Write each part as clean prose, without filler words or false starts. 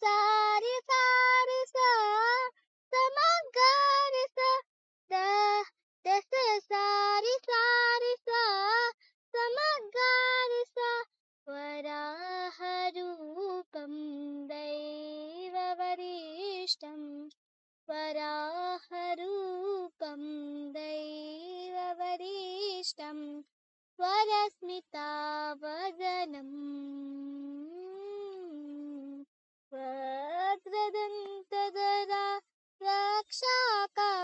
ಸಾರಿ ಸಾರಿ ಸ ಸಮಗಾರಿ ಸ ದ ದಸ ಸಾರಿ ಸಾರಿ ಸ ಸಮಗಾರಿ ಸ ವರಾहरूपं दैववरिष्ठं वराहरूपं दैववरिष्ठं वरस्मितावदनं वक्रदन्तधरा रक्षाकवचम्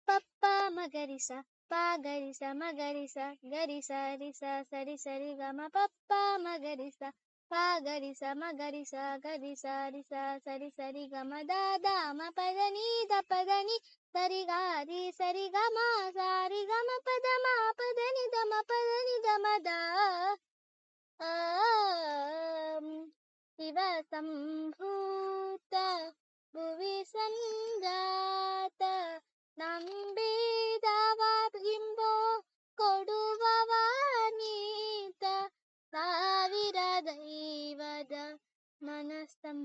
पप्प मगरिस पागरिस मगरिस गरिस रिस सरि सरि गम पप्प मगरिस पागरिस मगरिस गरिस रिस सरि सरि गम दादा म पदनि द पदनि सरि गारि सरि गम सारि गम पद म पदनि द म पदनि द म द शिव सम्भूत भुवि सञ्जात ನಂಬಿದವ ಬಿಂಬೋ ಕೊಡುವವ ನೀತ ಸಾವಿರ ದೈವದ ಮನಸ್ಸಂ